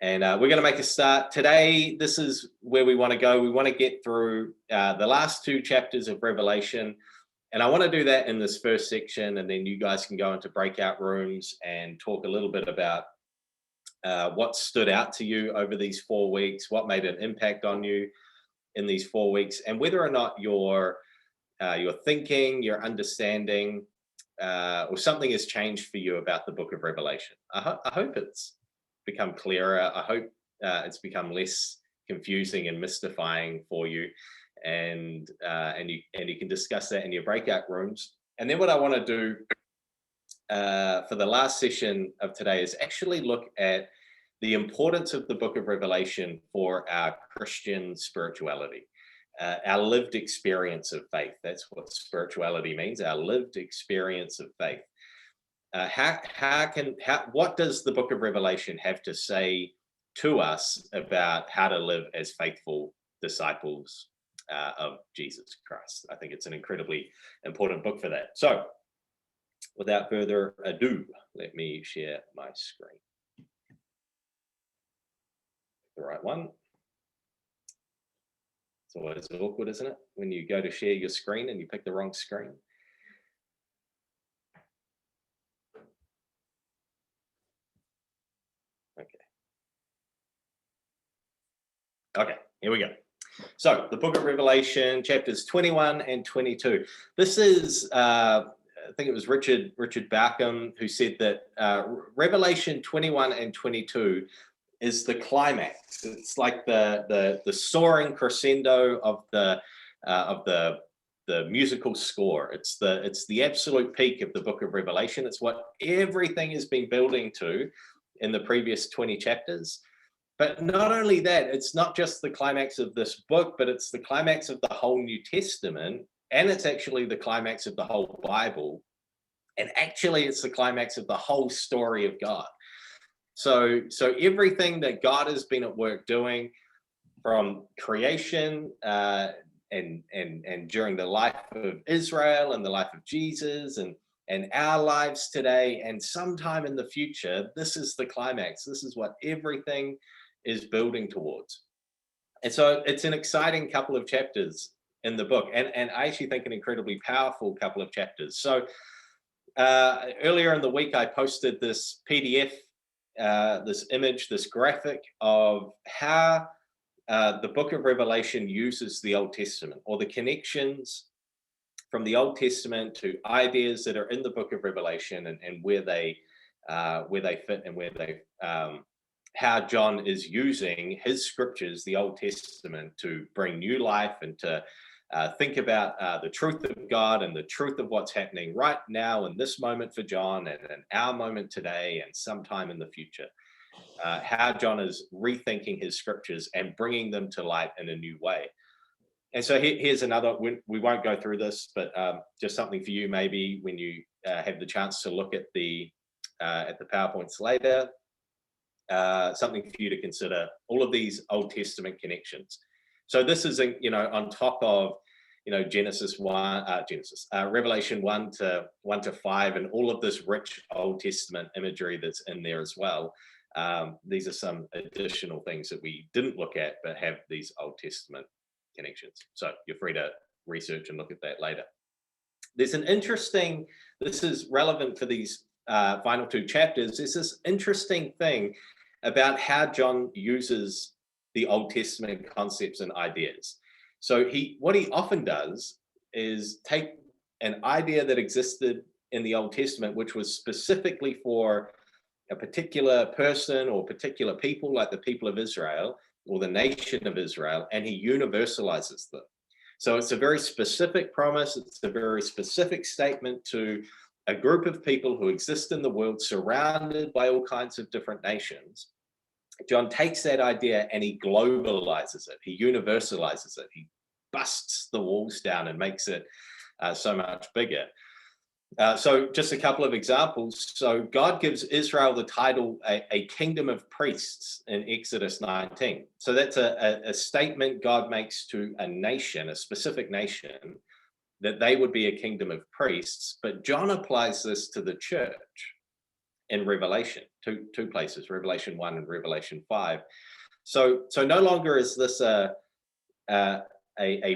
And we're going to make a start. Today, this is where we want to go. We want to get through the last two chapters of Revelation. And I want to do that in this first section. And then you guys can go into breakout rooms and talk a little bit about what stood out to you over these 4 weeks, what made an impact on you in these 4 weeks, and whether or not your thinking, your understanding, or something has changed for you about the book of Revelation. I hope it's become clearer. I hope it's become less confusing and mystifying for you, and you can discuss that in your breakout rooms. And then what I want to do for the last session of today is actually look at the importance of the book of Revelation for our Christian spirituality, our lived experience of faith. That's what spirituality means, our lived experience of faith. What does the book of Revelation have to say to us about how to live as faithful disciples of Jesus Christ? I think it's an incredibly important book for that. So without further ado, let me share my screen. The right one. It's always awkward, isn't it, when you go to share your screen and you pick the wrong screen? Okay, here we go. So the book of Revelation, chapters 21 and 22. This is, I think it was Richard Bauckham who said that Revelation 21 and 22 is the climax. It's like the soaring crescendo of the musical score. It's the absolute peak of the book of Revelation. It's what everything has been building to in the previous 20 chapters. But not only that, it's not just the climax of this book, but it's the climax of the whole New Testament, and it's actually the climax of the whole Bible, and actually it's the climax of the whole story of God. So everything that God has been at work doing from creation and during the life of Israel and the life of Jesus and our lives today and sometime in the future, this is the climax. This is what everything is building towards. And so it's an exciting couple of chapters in the book, and I actually think an incredibly powerful couple of chapters. So earlier in the week, I posted this PDF, this image, this graphic of how the book of Revelation uses the Old Testament, or the connections from the Old Testament to ideas that are in the book of Revelation, and where they fit, and where they how John is using his scriptures, the Old Testament, to bring new life and to think about the truth of God and the truth of what's happening right now in this moment for John, and in our moment today and sometime in the future. How John is rethinking his scriptures and bringing them to light in a new way. And so here's another, we won't go through this, but just something for you maybe when you have the chance to look at the PowerPoints later. Something for you to consider, all of these Old Testament connections. So this is, on top of, Revelation 1 to 5, and all of this rich Old Testament imagery that's in there as well. These are some additional things that we didn't look at, but have these Old Testament connections. So you're free to research and look at that later. There's this is relevant for these final two chapters. There's this interesting thing about how John uses the Old Testament concepts and ideas. So what he often does is take an idea that existed in the Old Testament, which was specifically for a particular person or particular people, like the people of Israel or the nation of Israel, and he universalizes them. So it's a very specific promise. It's a very specific statement to a group of people who exist in the world, surrounded by all kinds of different nations. John takes that idea and he globalizes it. He universalizes it. He busts the walls down and makes it so much bigger. So just a couple of examples. So God gives Israel the title a kingdom of priests in Exodus 19. So that's a statement God makes to a nation, a specific nation, that they would be a kingdom of priests. But John applies this to the church. in Revelation, two places, Revelation 1 and Revelation 5. So no longer is this a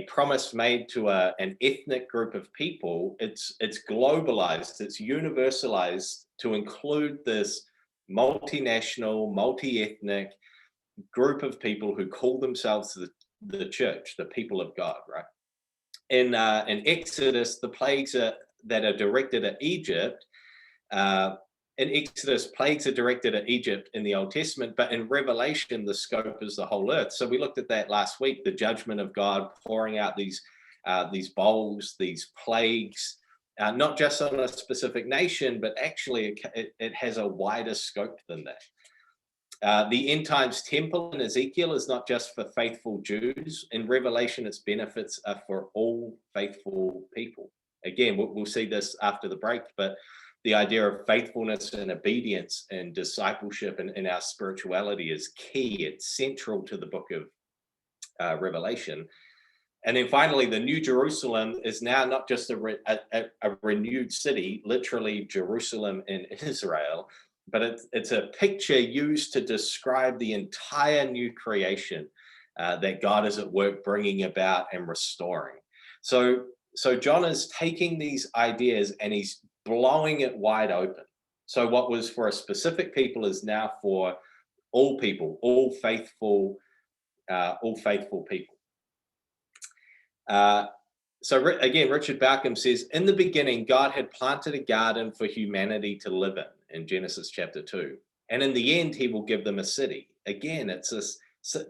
promise made to an ethnic group of people. It's globalized, it's universalized to include this multinational, multi-ethnic group of people who call themselves the church, the people of God, right? In Exodus, the plagues that are directed at Egypt, in Exodus, plagues are directed at Egypt in the Old Testament, but in Revelation, the scope is the whole earth. So we looked at that last week, the judgment of God pouring out these bowls, these plagues, not just on a specific nation, but actually it has a wider scope than that. The end times temple in Ezekiel is not just for faithful Jews. In Revelation, its benefits are for all faithful people. Again, we'll see this after the break, but the idea of faithfulness and obedience and discipleship in our spirituality is key. It's central to the book of Revelation. And then finally, the New Jerusalem is now not just a renewed city, literally Jerusalem in Israel, but it's a picture used to describe the entire new creation that God is at work bringing about and restoring. So John is taking these ideas and he's blowing it wide open. So what was for a specific people is now for all people, all faithful people. Again, Richard Bauckham says, in the beginning, God had planted a garden for humanity to live in Genesis chapter 2. And in the end, he will give them a city. Again,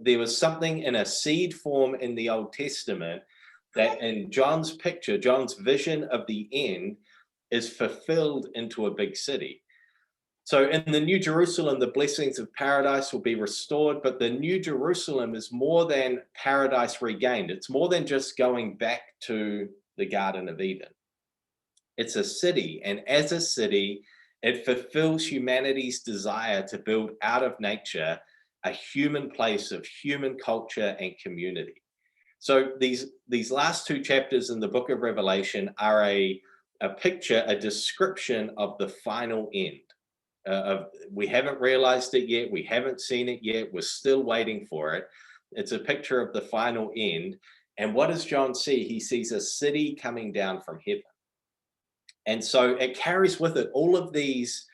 there was something in a seed form in the Old Testament that in John's picture, John's vision of the end is fulfilled into a big city. So in the New Jerusalem, the blessings of paradise will be restored, but the New Jerusalem is more than paradise regained. It's more than just going back to the Garden of Eden. It's a city, and as a city, it fulfills humanity's desire to build out of nature a human place of human culture and community. So these last two chapters in the book of Revelation are a picture, a description of the final end. We haven't realized it yet. We haven't seen it yet. We're still waiting for it. It's a picture of the final end. And what does John see? He sees a city coming down from heaven. And so it carries with it all of these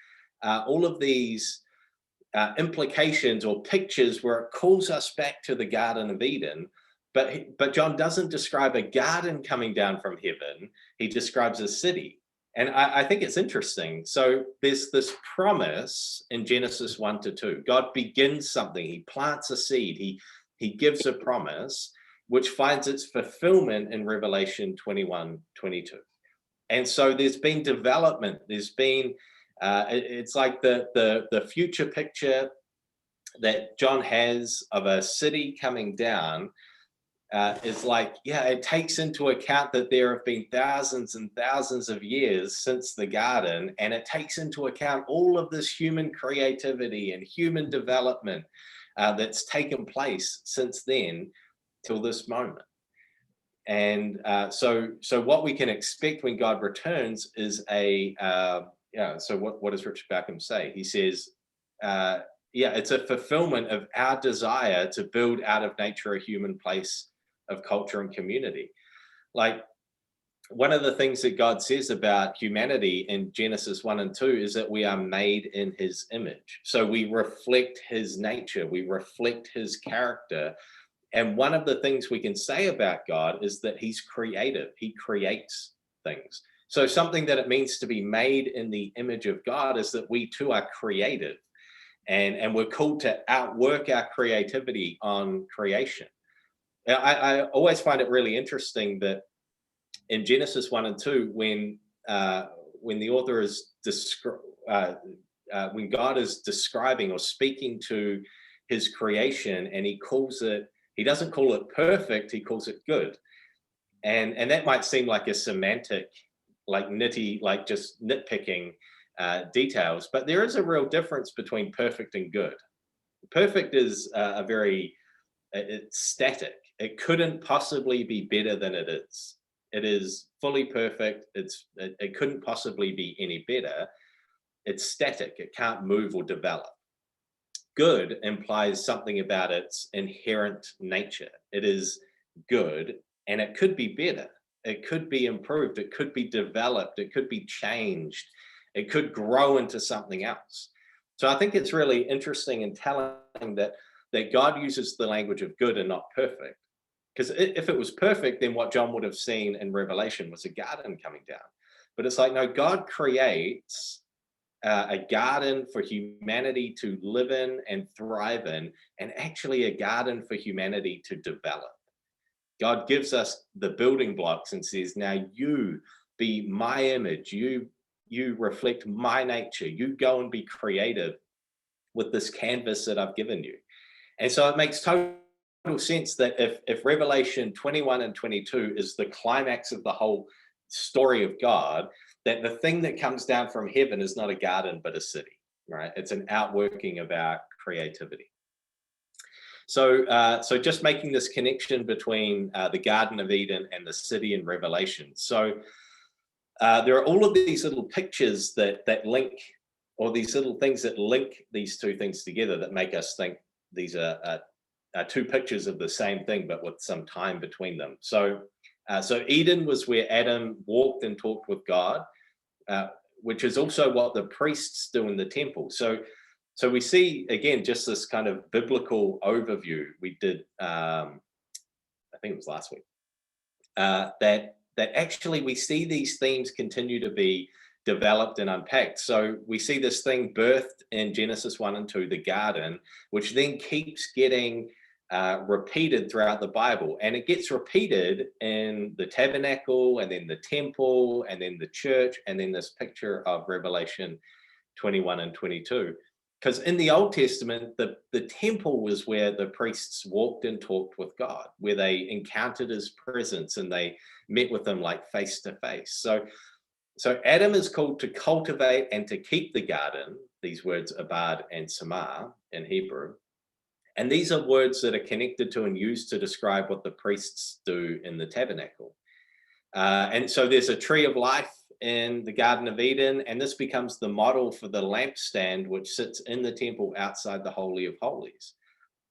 implications or pictures where it calls us back to the Garden of Eden. But John doesn't describe a garden coming down from heaven. He describes a city. And I think it's interesting. So there's this promise in Genesis 1 to 2. God begins something. He plants a seed. He gives a promise, which finds its fulfillment in Revelation 21, 22. And so there's been development. There's been, it's like the future picture that John has of a city coming down is like, yeah, it takes into account that there have been thousands and thousands of years since the garden, and it takes into account all of this human creativity and human development that's taken place since then till this moment. And so what we can expect when God returns is so what does Richard Bauckham say? He says, it's a fulfillment of our desire to build out of nature a human place of culture and community. Like, one of the things that God says about humanity in Genesis 1 and 2 is that we are made in his image. So we reflect his nature, we reflect his character. And one of the things we can say about God is that he's creative. He creates things. So something that it means to be made in the image of God is that we too are creative. And we're called to outwork our creativity on creation. I always find it really interesting that in Genesis 1 and 2, when the author is when God is describing or speaking to his creation, and he doesn't call it perfect, he calls it good. And that might seem like a semantic, like just nitpicking details, but there is a real difference between perfect and good. Perfect is it's static. It couldn't possibly be better than it is. It is fully perfect. It couldn't possibly be any better. It's static. It can't move or develop. Good implies something about its inherent nature. It is good, and it could be better. It could be improved. It could be developed. It could be changed. It could grow into something else. So I think it's really interesting and telling that God uses the language of good and not perfect. Because if it was perfect, then what John would have seen in Revelation was a garden coming down. But it's like, no, God creates a garden for humanity to live in and thrive in, and actually a garden for humanity to develop. God gives us the building blocks and says, now you be my image, you reflect my nature, you go and be creative with this canvas that I've given you. And so it makes total sense that if Revelation 21 and 22 is the climax of the whole story of God, that the thing that comes down from heaven is not a garden, but a city, right? It's an outworking of our creativity. So just making this connection between the Garden of Eden and the city in Revelation. So there are all of these little pictures that link, or these little things that link these two things together that make us think these are two pictures of the same thing, but with some time between them. So Eden was where Adam walked and talked with God, which is also what the priests do in the temple. So we see, again, just this kind of biblical overview. We did, I think it was last week, that actually we see these themes continue to be developed and unpacked. So we see this thing birthed in Genesis 1 and 2, the garden, which then keeps getting repeated throughout the Bible. And it gets repeated in the tabernacle, and then the temple, and then the church, and then this picture of Revelation 21 and 22. Because in the Old Testament, the temple was where the priests walked and talked with God, where they encountered his presence and they met with him like face to face. So Adam is called to cultivate and to keep the garden, these words abad and samar in Hebrew. And these are words that are connected to and used to describe what the priests do in the tabernacle. And so there's a tree of life in the Garden of Eden, and this becomes the model for the lampstand, which sits in the temple outside the Holy of Holies.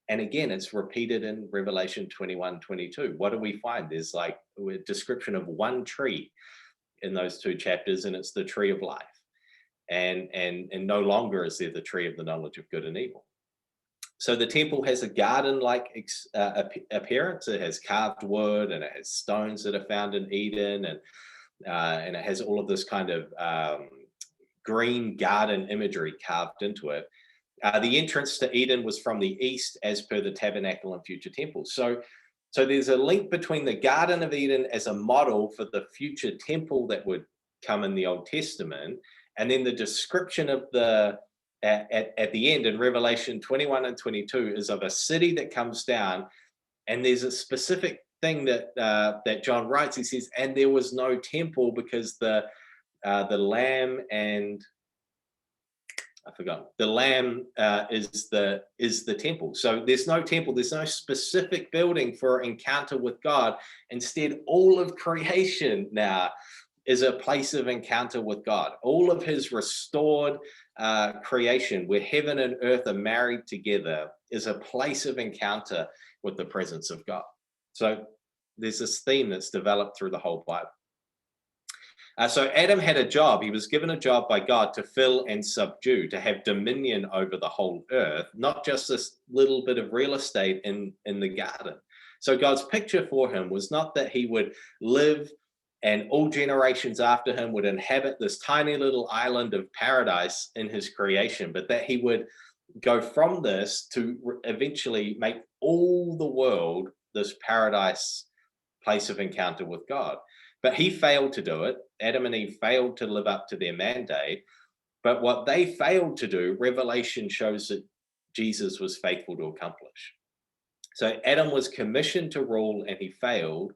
And again, it's repeated in Revelation 21, 22. What do we find? There's like a description of one tree in those two chapters, and it's the tree of life. And no longer is there the tree of the knowledge of good and evil. So the temple has a garden-like appearance. It has carved wood, and it has stones that are found in Eden, and it has all of this kind of green garden imagery carved into it. The entrance to Eden was from the east, as per the tabernacle and future temples. So there's a link between the Garden of Eden as a model for the future temple that would come in the Old Testament, and then the description of at the end in Revelation 21 and 22 is of a city that comes down, and there's a specific thing that John writes. He says, and there was no temple because the lamb and I forgot. The lamb is the temple. So there's no temple. There's no specific building for encounter with God. Instead, all of creation now is a place of encounter with God. All of his restored creation, where heaven and earth are married together, is a place of encounter with the presence of God. So there's this theme that's developed through the whole Bible. So Adam had a job. He was given a job by God to fill and subdue, to have dominion over the whole earth, not just this little bit of real estate in the garden. So God's picture for him was not that he would live and all generations after him would inhabit this tiny little island of paradise in his creation, but that he would go from this to eventually make all the world this paradise place of encounter with God. But he failed to do it. Adam and Eve failed to live up to their mandate. But what they failed to do, Revelation shows that Jesus was faithful to accomplish. So Adam was commissioned to rule and he failed.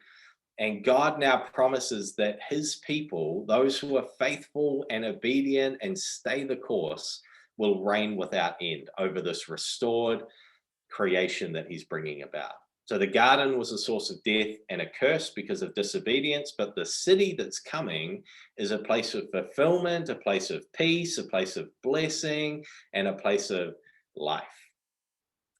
And God now promises that his people, those who are faithful and obedient and stay the course, will reign without end over this restored creation that he's bringing about. So the garden was a source of death and a curse because of disobedience, but the city that's coming is a place of fulfillment, a place of peace, a place of blessing, and a place of life.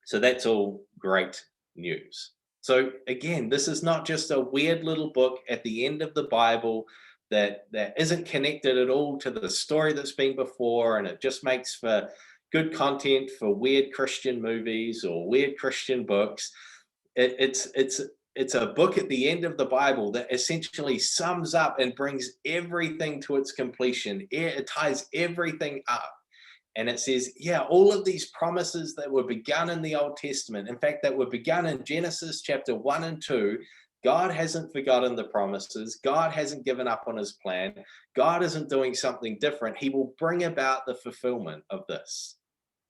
So that's all great news. So again, this is not just a weird little book at the end of the Bible that isn't connected at all to the story that's been before, and it just makes for good content for weird Christian movies or weird Christian books. It's a book at the end of the Bible that essentially sums up and brings everything to its completion. It ties everything up. And it says, yeah, all of these promises that were begun in the Old Testament, in fact, that were begun in Genesis chapter 1 and 2, God hasn't forgotten the promises. God hasn't given up on his plan. God isn't doing something different. He will bring about the fulfillment of this.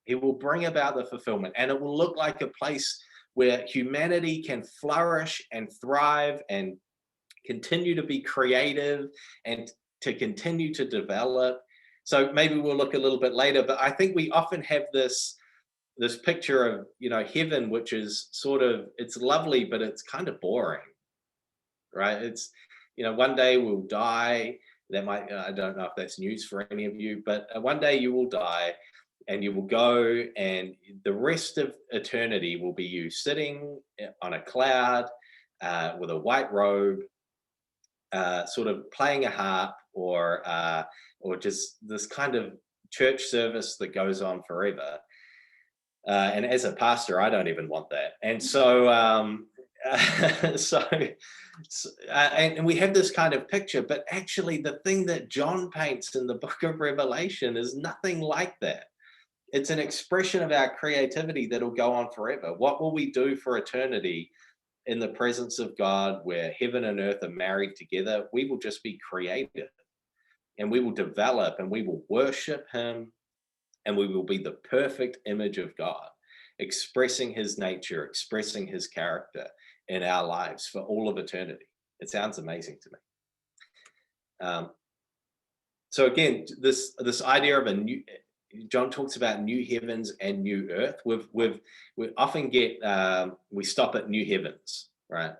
He will bring about the fulfillment, and it will look like a place where humanity can flourish and thrive and continue to be creative and to continue to develop. So maybe we'll look a little bit later, but I think we often have this picture of, heaven, which is sort of, it's lovely, but it's kind of boring, right? It's, one day we'll die. That might, I don't know if that's news for any of you, but one day you will die and you will go, and the rest of eternity will be you sitting on a cloud with a white robe, sort of playing a harp, or just this kind of church service that goes on forever. And as a pastor, I don't even want that. And so, and we have this kind of picture, but actually the thing that John paints in the book of Revelation is nothing like that. It's an expression of our creativity that'll go on forever. What will we do for eternity in the presence of God, where heaven and earth are married together? We will just be creative, and we will develop, and we will worship him, and we will be the perfect image of God, expressing his nature, expressing his character in our lives for all of eternity. It sounds amazing to me. So again, this idea of John talks about new heavens and new earth. We often get, we stop at new heavens, right?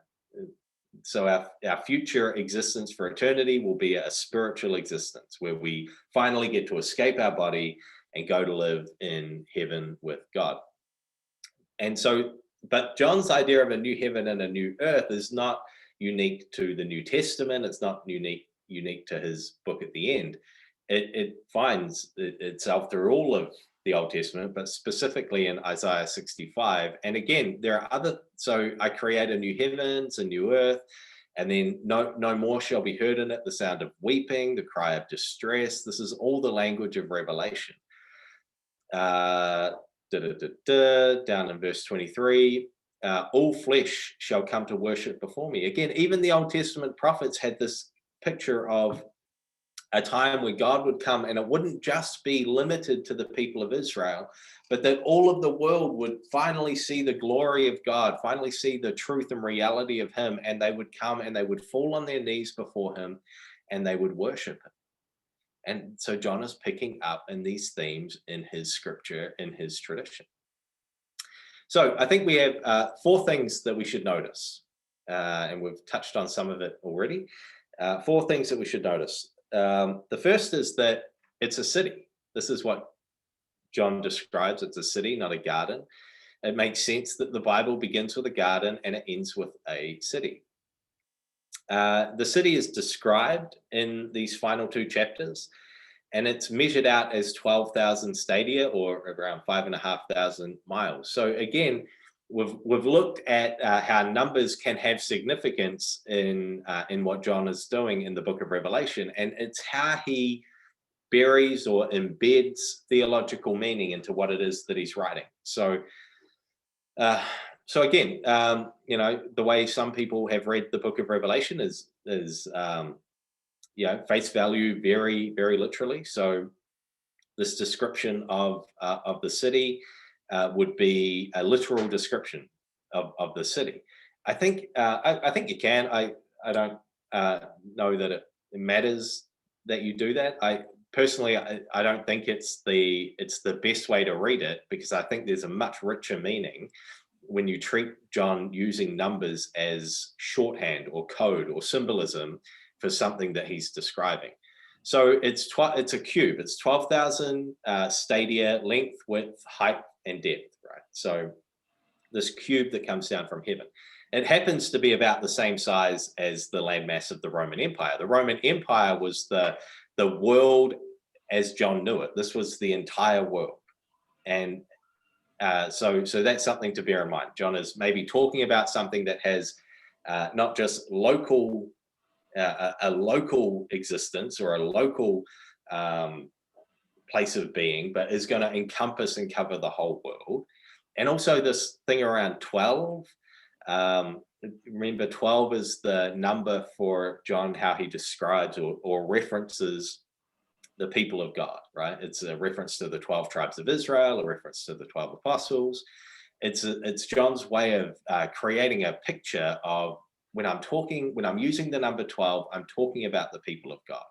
So our future existence for eternity will be a spiritual existence where we finally get to escape our body and go to live in heaven with God. And so, but John's idea of a new heaven and a new earth is not unique to the New Testament. It's not unique to his book at the end. It finds itself through all of the Old Testament, but specifically in Isaiah 65. And again, there are other, so I create a new heavens, a new earth, and then no more shall be heard in it the sound of weeping, the cry of distress. This is all the language of Revelation. Down in verse 23, all flesh shall come to worship before me. Again, even the Old Testament prophets had this picture of a time where God would come, and it wouldn't just be limited to the people of Israel, but that all of the world would finally see the glory of God, finally see the truth and reality of him, and they would come and they would fall on their knees before him and they would worship him. And so John is picking up in these themes in his scripture, in his tradition. So I think we have 4 things that we should notice, and we've touched on some of it already. 4 things that we should notice. The first is that it's a city. This is what John describes. It's a city, not a garden. It makes sense that the Bible begins with a garden and it ends with a city. The city is described in these final 2 chapters, and it's measured out as 12,000 stadia, or around 5,500 miles. So again, we've looked at how numbers can have significance in what John is doing in the book of Revelation, and it's how he buries or embeds theological meaning into what it is that he's writing. So again, the way some people have read the book of Revelation is face value, very, very literally. So this description of the city would be a literal description of the city. I think you can. I don't know that it matters that you do that. I personally don't think it's the best way to read it, because I think there's a much richer meaning when you treat John using numbers as shorthand or code or symbolism for something that he's describing. So it's a cube. It's 12,000 stadia, length, width, height, and depth, right? So this cube that comes down from heaven. It happens to be about the same size as the landmass of the Roman Empire. The Roman Empire was the world as John knew it. This was the entire world. And so that's something to bear in mind. John is maybe talking about something that has not just local, a local existence or a local place of being, but is going to encompass and cover the whole world. And also this thing around 12. Remember, 12 is the number for John, how he describes or references the people of God, right? It's a reference to the 12 tribes of Israel, a reference to the 12 apostles. It's John's way of creating a picture of when I'm using the number 12, I'm talking about the people of God.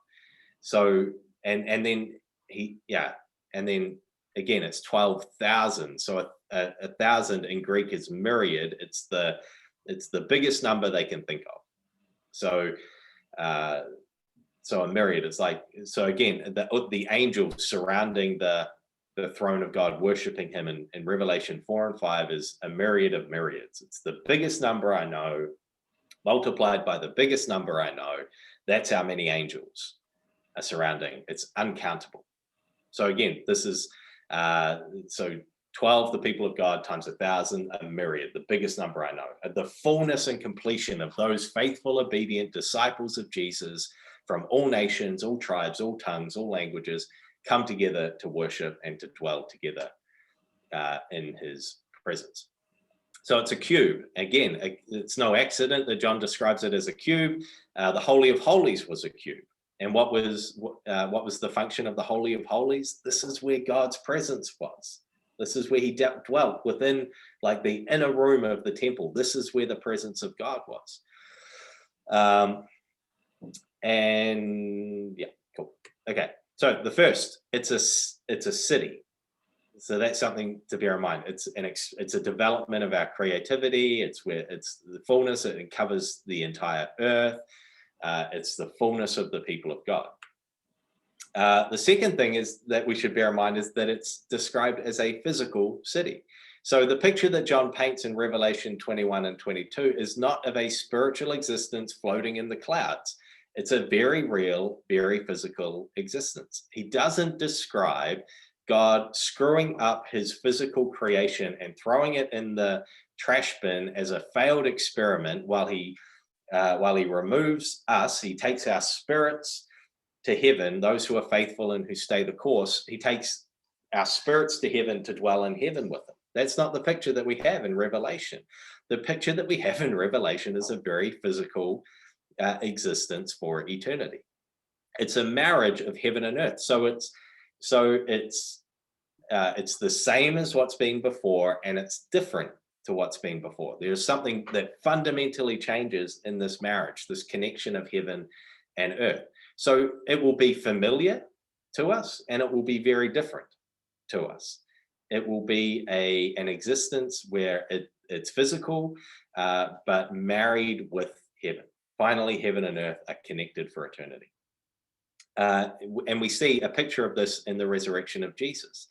So, and then and then again, it's 12,000. So a thousand in Greek is myriad. It's the biggest number they can think of. So, so a myriad is like, so again, the angels surrounding the throne of God, worshiping him in Revelation 4 and 5 is a myriad of myriads. It's the biggest number I know, multiplied by the biggest number I know. That's how many angels are surrounding. It's uncountable. So again, this is, so 12, the people of God, times 1,000, a myriad, the biggest number I know. The fullness and completion of those faithful, obedient disciples of Jesus from all nations, all tribes, all tongues, all languages, come together to worship and to dwell together in his presence. So it's a cube. Again, it's no accident that John describes it as a cube. The Holy of Holies was a cube. And what was the function of the Holy of Holies? This is where God's presence was. This is where he dwelt, within like the inner room of the temple. This is where the presence of God was. And yeah, cool. Okay, so the first, it's a city. So that's something to bear in mind. It's a development of our creativity. It's the fullness. It covers the entire earth. It's the fullness of the people of God. The second thing is that we should bear in mind is that it's described as a physical city. So the picture that John paints in Revelation 21 and 22 is not of a spiritual existence floating in the clouds. It's a very real, very physical existence. He doesn't describe God screwing up his physical creation and throwing it in the trash bin as a failed experiment while he removes us. He takes our spirits to heaven, those who are faithful and who stay the course. He takes our spirits to heaven to dwell in heaven with him. That's not the picture that we have in Revelation. The picture that we have in Revelation is a very physical existence for eternity. It's a marriage of heaven and earth. So it's the same as what's been before, and it's different to what's been before. There's something that fundamentally changes in this marriage, this connection of heaven and earth. So it will be familiar to us, and it will be very different to us. It will be an existence where it's physical, but married with heaven. Finally, heaven and earth are connected for eternity. And we see a picture of this in the resurrection of Jesus.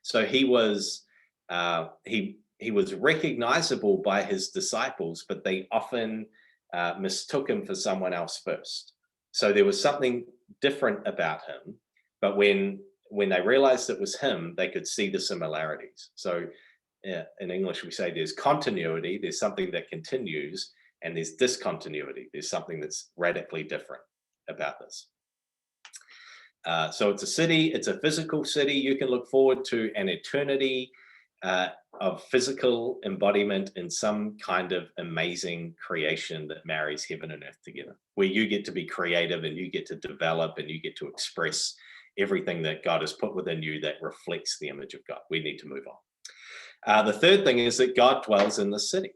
So he was recognizable by his disciples, but they often mistook him for someone else first. So there was something different about him, but when they realized it was him, they could see the similarities. So in English, we say there's continuity, there's something that continues, and there's discontinuity. There's something that's radically different about this. So it's a city, it's a physical city. You can look forward to an eternity of physical embodiment in some kind of amazing creation that marries heaven and earth together, where you get to be creative and you get to develop and you get to express everything that God has put within you that reflects the image of God. We need to move on. The third thing is that God dwells in the city.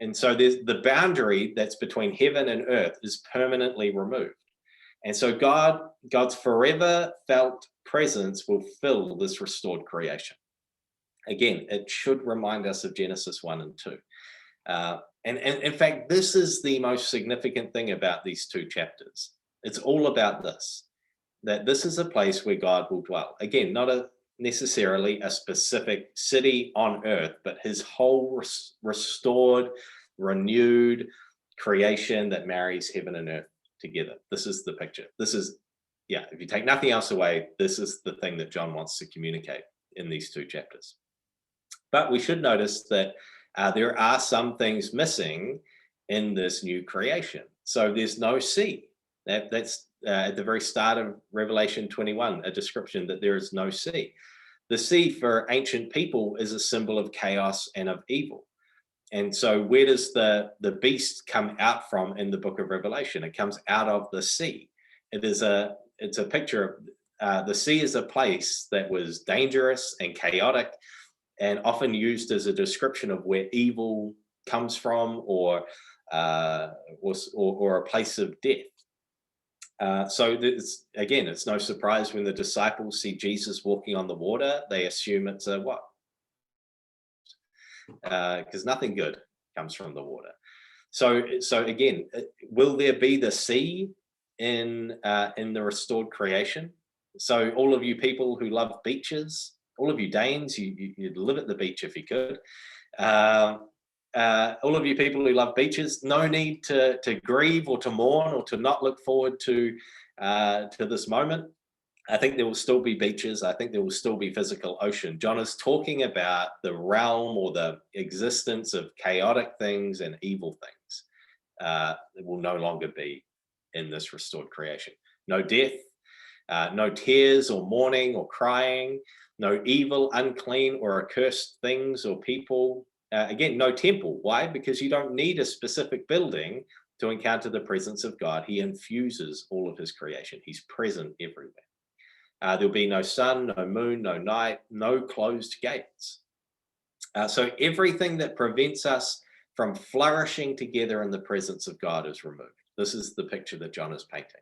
And so there's the boundary that's between heaven and earth is permanently removed. And so God's forever felt presence will fill this restored creation. Again, it should remind us of Genesis 1 and 2. And in fact, this is the most significant thing about these two chapters. It's all about this, that this is a place where God will dwell. Again, not necessarily a specific city on earth, but his whole restored, renewed creation that marries heaven and earth together. This is the picture. This is, yeah, if you take nothing else away, this is the thing that John wants to communicate in these two chapters. But we should notice that there are some things missing in this new creation. So there's no sea. That's at the very start of Revelation 21, a description that there is no sea. The sea for ancient people is a symbol of chaos and of evil. And so where does the beast come out from in the book of Revelation? It comes out of the sea. It's a picture of the sea is a place that was dangerous and chaotic, and often used as a description of where evil comes from, or a place of death. So it's no surprise when the disciples see Jesus walking on the water, they assume it's a what? Because nothing good comes from the water. So again, will there be the sea in the restored creation? So all of you people who love beaches, all of you Danes, you'd live at the beach if you could. All of you people who love beaches, no need to grieve or to mourn or to not look forward to this moment. I think there will still be beaches. I think there will still be physical ocean. John is talking about the realm or the existence of chaotic things and evil things that will no longer be in this restored creation. No death, no tears or mourning or crying, no evil, unclean or accursed things or people. Again, no temple. Why? Because you don't need a specific building to encounter the presence of God. He infuses all of his creation. He's present everywhere. There'll be no sun, no moon, no night, no closed gates. So everything that prevents us from flourishing together in the presence of God is removed. This is the picture that John is painting.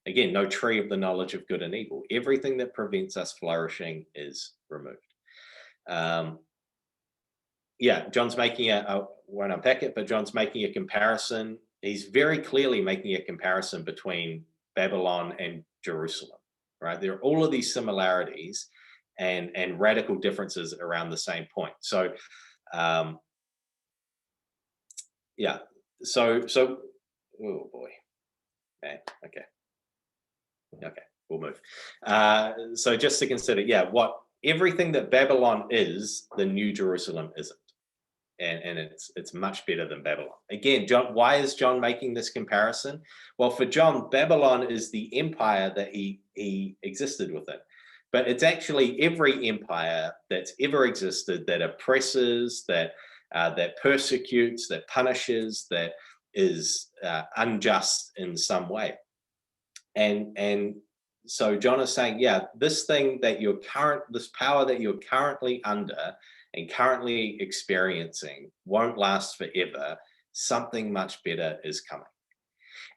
Again, no tree of the knowledge of good and evil. Everything that prevents us flourishing is removed. John's making I won't unpack it, but John's making a comparison. He's very clearly making a comparison between Babylon and Jerusalem. Right, there are all of these similarities and radical differences around the same point. So, oh boy, okay, we'll move. So just to consider, what everything that Babylon is, the New Jerusalem isn't, and it's much better than Babylon. Again, John, why is John making this comparison? Well, for John, Babylon is the empire that he existed within, but it's actually every empire that's ever existed that oppresses, that persecutes, that punishes, that is unjust in some way. And so John is saying, this thing that this power that you're currently under and currently experiencing won't last forever. Something much better is coming.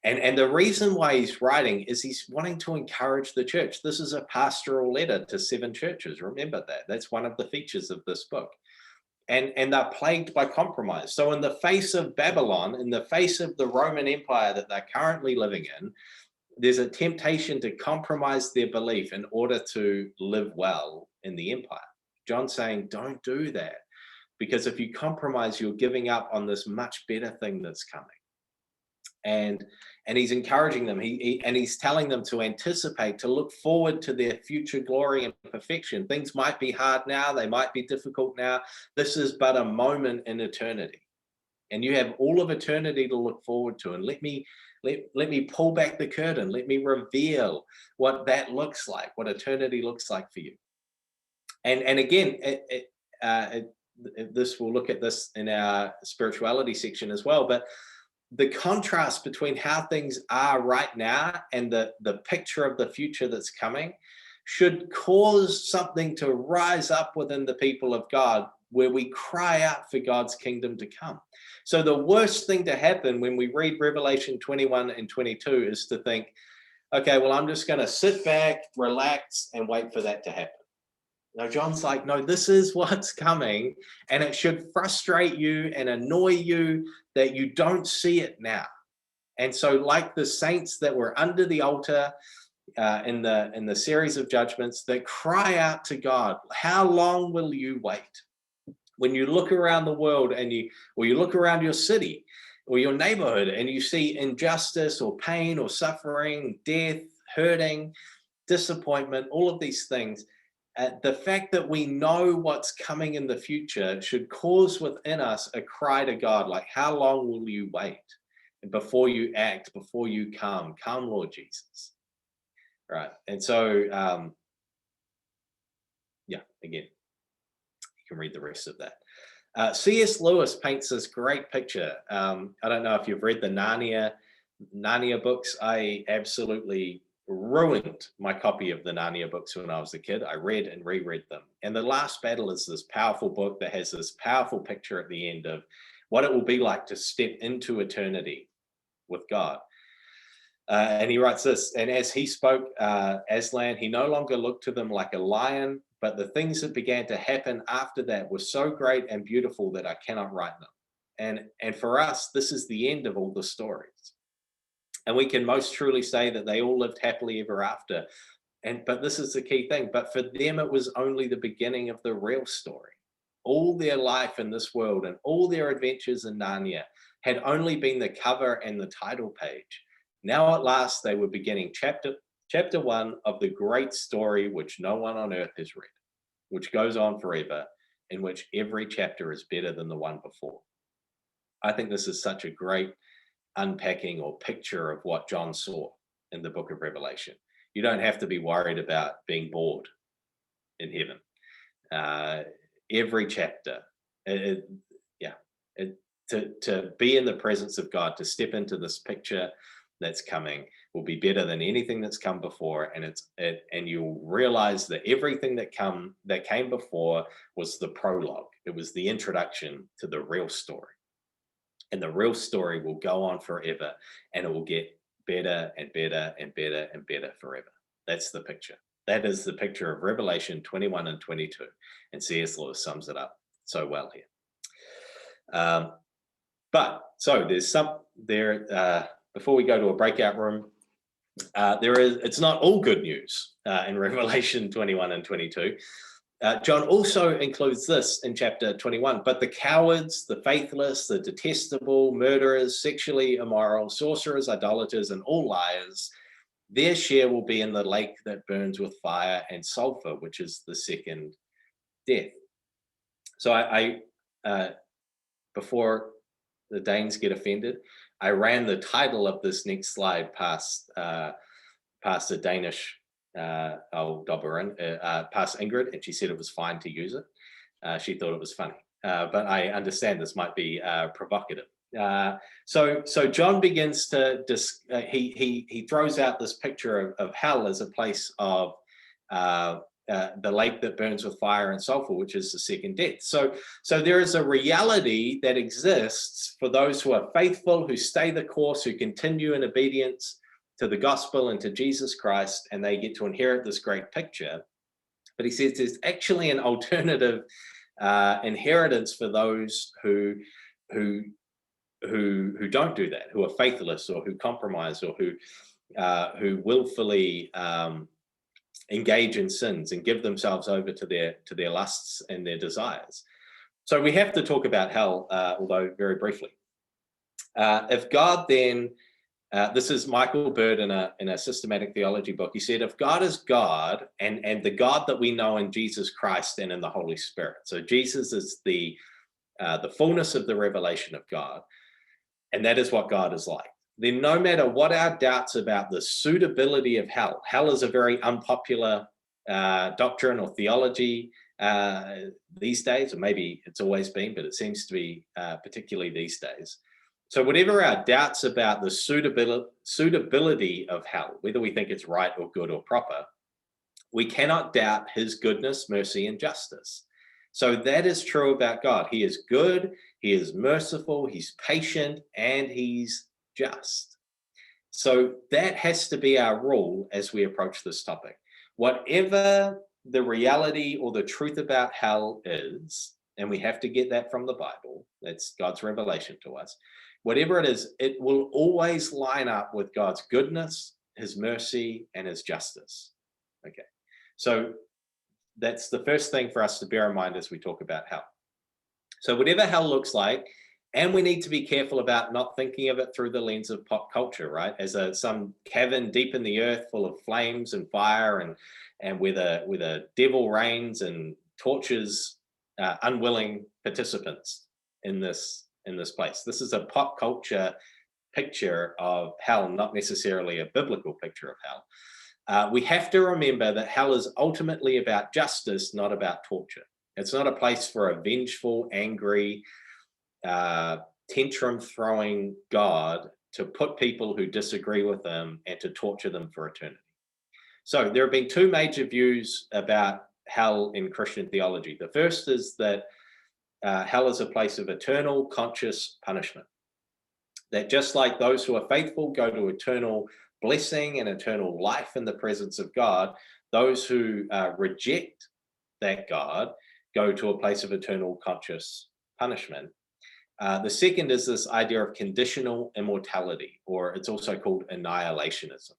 And the reason why he's writing is he's wanting to encourage the church. This is a pastoral letter to 7 churches. Remember that. That's one of the features of this book. And they're plagued by compromise. So in the face of Babylon, in the face of the Roman Empire that they're currently living in, there's a temptation to compromise their belief in order to live well in the empire. John's saying, don't do that, because if you compromise, you're giving up on this much better thing that's coming. And he's encouraging them. He's telling them to anticipate, to look forward to their future glory and perfection. Things might be hard now. They might be difficult now. This is but a moment in eternity. And you have all of eternity to look forward to. And let me pull back the curtain. Let me reveal what that looks like, what eternity looks like for you. And again, we'll look at this in our spirituality section as well, but the contrast between how things are right now and the picture of the future that's coming should cause something to rise up within the people of God, where we cry out for God's kingdom to come. So the worst thing to happen when we read Revelation 21 and 22 is to think, okay, well, I'm just going to sit back, relax, and wait for that to happen. No, John's like, no, this is what's coming, and it should frustrate you and annoy you that you don't see it now. And so, like the saints that were under the altar in the series of judgments, that cry out to God, how long will you wait? When you look around the world and you look around your city or your neighborhood and you see injustice or pain or suffering, death, hurting, disappointment, all of these things, the fact that we know what's coming in the future should cause within us a cry to God, like, how long will you wait? And before you act, before you come, Lord Jesus. Right. And so, again, you can read the rest of that. C.S. Lewis paints this great picture. I don't know if you've read the Narnia books. I absolutely ruined my copy of the Narnia books when I was a kid. I read and reread them. And The Last Battle is this powerful book that has this powerful picture at the end of what it will be like to step into eternity with God. And he writes this, and as he spoke Aslan, he no longer looked to them like a lion, but the things that began to happen after that were so great and beautiful that I cannot write them. And for us, this is the end of all the stories. And we can most truly say that they all lived happily ever after. But this is the key thing. But for them, it was only the beginning of the real story. All their life in this world and all their adventures in Narnia had only been the cover and the title page. Now at last, they were beginning chapter 1 of the great story which no one on earth has read, which goes on forever, in which every chapter is better than the one before. I think this is such a great unpacking or picture of what John saw in the book of Revelation. You don't have to be worried about being bored in heaven. Every chapter, to be in the presence of God, to step into this picture that's coming, will be better than anything that's come before, and you'll realize that everything that came before was the prologue. It was the introduction to the real story. And the real story will go on forever, and it will get better and better and better and better forever. That's the picture. That is the picture of Revelation 21 and 22. And C.S. Lewis sums it up so well here. Before we go to a breakout room, it's not all good news in Revelation 21 and 22. John also includes this in chapter 21, but the cowards, the faithless, the detestable, murderers, sexually immoral, sorcerers, idolaters, and all liars, their share will be in the lake that burns with fire and sulfur, which is the second death. So I before the Danes get offended, I ran the title of this next slide past a Danish old Dobberin, past Ingrid, and she said it was fine to use it. She thought it was funny, but I understand this might be provocative. So John begins to he throws out this picture of hell as a place of the lake that burns with fire and sulfur, which is the second death. So there is a reality that exists for those who are faithful, who stay the course, who continue in obedience to the gospel and to Jesus Christ, and they get to inherit this great picture. But he says there's actually an alternative inheritance for those who don't do that, who are faithless or who compromise or who willfully engage in sins and give themselves over to their lusts and their desires. So we have to talk about hell, although very briefly. If God then, this is Michael Bird in a systematic theology book. He said, if God is God and the God that we know in Jesus Christ and in the Holy Spirit, so Jesus is the fullness of the revelation of God, and that is what God is like, then no matter what our doubts about the suitability of hell is a very unpopular doctrine or theology these days, or maybe it's always been, but it seems to be particularly these days. So whatever our doubts about the suitability of hell, whether we think it's right or good or proper, we cannot doubt his goodness, mercy, and justice. So that is true about God. He is good, he is merciful, he's patient, and he's just. So that has to be our rule as we approach this topic. Whatever the reality or the truth about hell is, and we have to get that from the Bible, that's God's revelation to us, whatever it is, it will always line up with God's goodness, his mercy, and his justice. Okay. So that's the first thing for us to bear in mind as we talk about hell. So whatever hell looks like, and we need to be careful about not thinking of it through the lens of pop culture, right? As some cavern deep in the earth full of flames and fire, and where the devil reigns and tortures unwilling participants in this place. This is a pop culture picture of hell, not necessarily a biblical picture of hell. We have to remember that hell is ultimately about justice, not about torture. It's not a place for a vengeful, angry, tantrum-throwing God to put people who disagree with them and to torture them for eternity. So there have been two major views about hell in Christian theology. The first is that hell is a place of eternal conscious punishment. That just like those who are faithful go to eternal blessing and eternal life in the presence of God, those who reject that God go to a place of eternal conscious punishment. The second is this idea of conditional immortality, or it's also called annihilationism.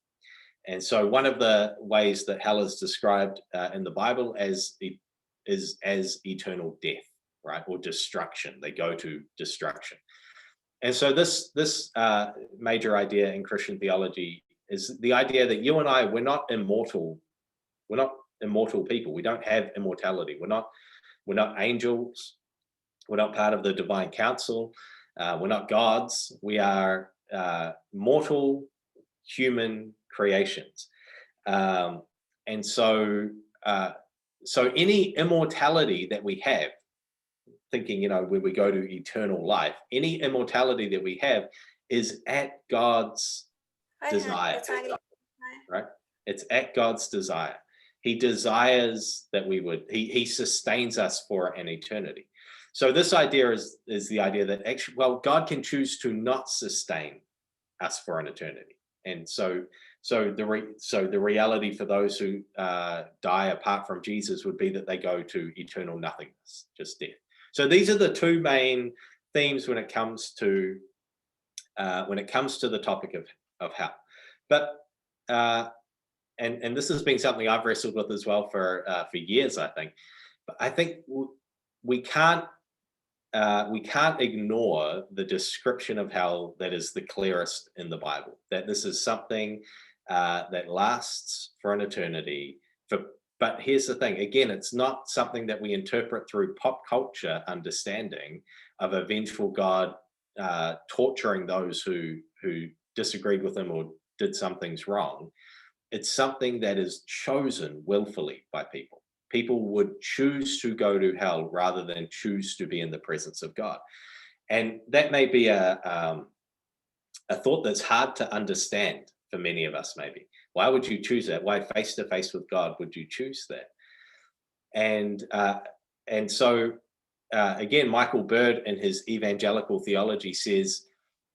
And so one of the ways that hell is described in the Bible is as eternal death, right? Or destruction. They go to destruction. And so this major idea in Christian theology is the idea that you and I, we're not immortal. We're not immortal people. We don't have immortality. We're not angels. We're not part of the divine council. We're not gods. We are mortal human creations. And so any immortality that we have, thinking, when we go to eternal life, any immortality that we have is at God's desire, right? It's at God's desire. He desires that we would, he sustains us for an eternity. So this idea is the idea that actually, God can choose to not sustain us for an eternity. And so the reality for those who die apart from Jesus would be that they go to eternal nothingness, just death. So these are the two main themes when it comes to the topic of hell. But and this has been something I've wrestled with as well for years, I think. But I think we can't ignore the description of hell that is the clearest in the Bible. That this is something that lasts for an eternity. But here's the thing, again, it's not something that we interpret through pop culture understanding of a vengeful God torturing those who disagreed with him or did some things wrong. It's something that is chosen willfully by people. People would choose to go to hell rather than choose to be in the presence of God. And that may be a thought that's hard to understand for many of us, maybe. Why would you choose that? Why face to face with God would you choose that? And so again, Michael Bird in his Evangelical Theology says,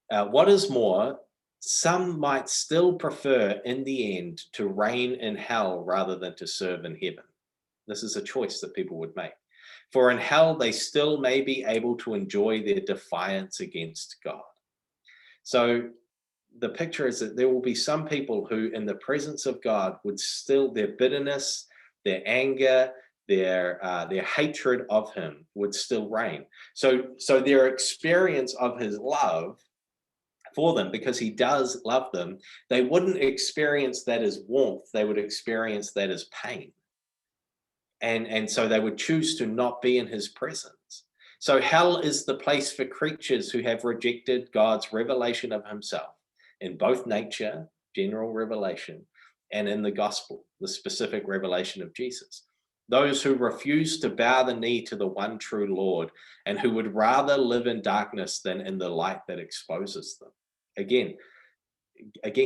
what is more, some might still prefer in the end to reign in hell rather than to serve in heaven. This is a choice that people would make. For in hell, they still may be able to enjoy their defiance against God. So the picture is that there will be some people who in the presence of God would still, their bitterness, their anger, their hatred of him would still reign. So their experience of his love for them, because he does love them, they wouldn't experience that as warmth, they would experience that as pain. And so they would choose to not be in his presence. So hell is the place for creatures who have rejected God's revelation of himself in both nature, general revelation, and in the gospel, the specific revelation of Jesus. Those who refuse to bow the knee to the one true Lord and who would rather live in darkness than in the light that exposes them. Again,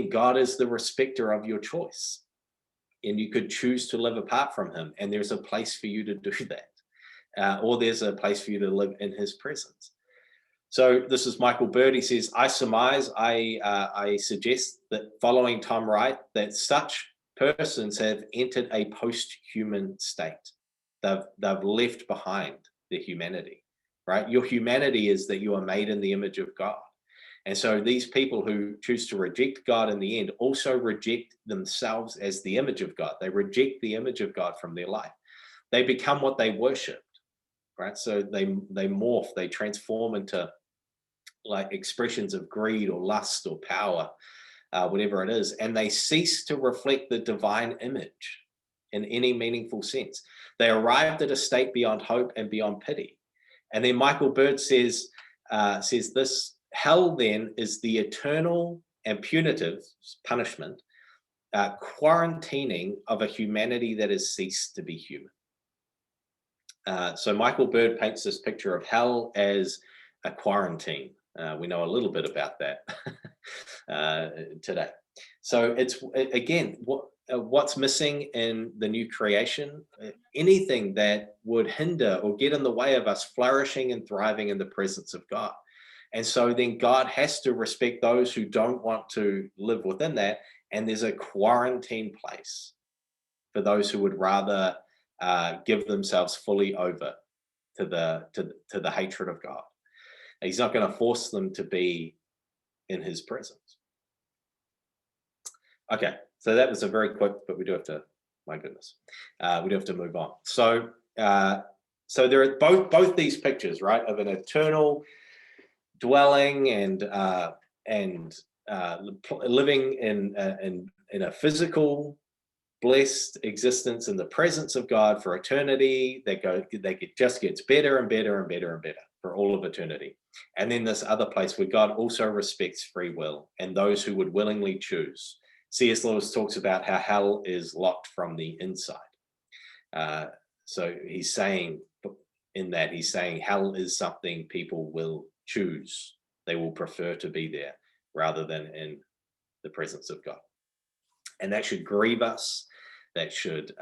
God is the respecter of your choice. And you could choose to live apart from him, and there's a place for you to do that. Or there's a place for you to live in his presence. So this is Michael Bird. He says, I surmise, I suggest that following Tom Wright, that such persons have entered a post-human state. They've left behind their humanity, right? Your humanity is that you are made in the image of God. And so these people who choose to reject God in the end also reject themselves as the image of God. They reject the image of God from their life. They become what they worshiped, right? So they morph, they transform into like expressions of greed or lust or power, whatever it is, and they cease to reflect the divine image in any meaningful sense. They arrived at a state beyond hope and beyond pity. And then Michael Bird says this: hell then is the eternal and punitive punishment, quarantining of a humanity that has ceased to be human. So Michael Bird paints this picture of hell as a quarantine. We know a little bit about that today. So it's, again, what's missing in the new creation? Anything that would hinder or get in the way of us flourishing and thriving in the presence of God. And so then God has to respect those who don't want to live within that. And there's a quarantine place for those who would rather give themselves fully over to the hatred of God. He's not going to force them to be in his presence. Okay, so that was a very quick, but we do have to, my goodness, we do have to move on. So there are both these pictures, right, of an eternal dwelling and living in a physical blessed existence in the presence of God for eternity. Just gets better and better and better and better for all of eternity. And then this other place where God also respects free will and those who would willingly choose. C.S. Lewis talks about how hell is locked from the inside. So he's saying hell is something people will choose. They will prefer to be there rather than in the presence of God. And that should grieve us. That should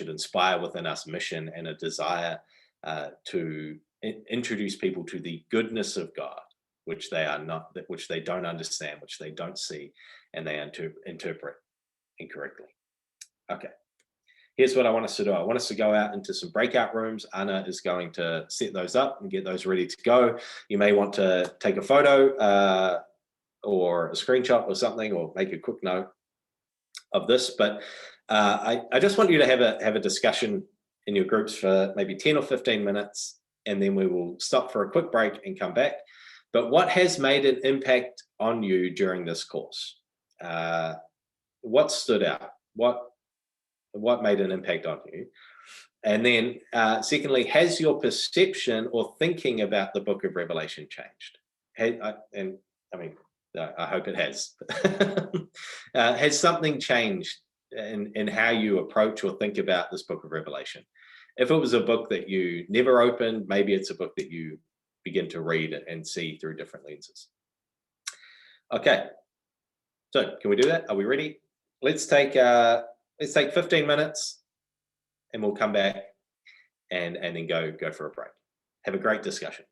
inspire within us mission and a desire to introduce people to the goodness of God, which they are not, which they don't understand, which they don't see, and they interpret incorrectly. Okay. Here's what I want us to do. I want us to go out into some breakout rooms. Anna is going to set those up and get those ready to go. You may want to take a photo or a screenshot or something, or make a quick note of this. But I just want you to have a discussion in your groups for maybe 10 or 15 minutes, and then we will stop for a quick break and come back. But what has made an impact on you during this course? What stood out? What made an impact on you? And then secondly, has your perception or thinking about the book of Revelation changed? I hope it has. Has something changed in how you approach or think about this book of Revelation? If it was a book that you never opened, maybe it's a book that you begin to read and see through different lenses. Okay, so can we do that? Are we ready? Let's take 15 minutes, and we'll come back and then go for a break. Have a great discussion.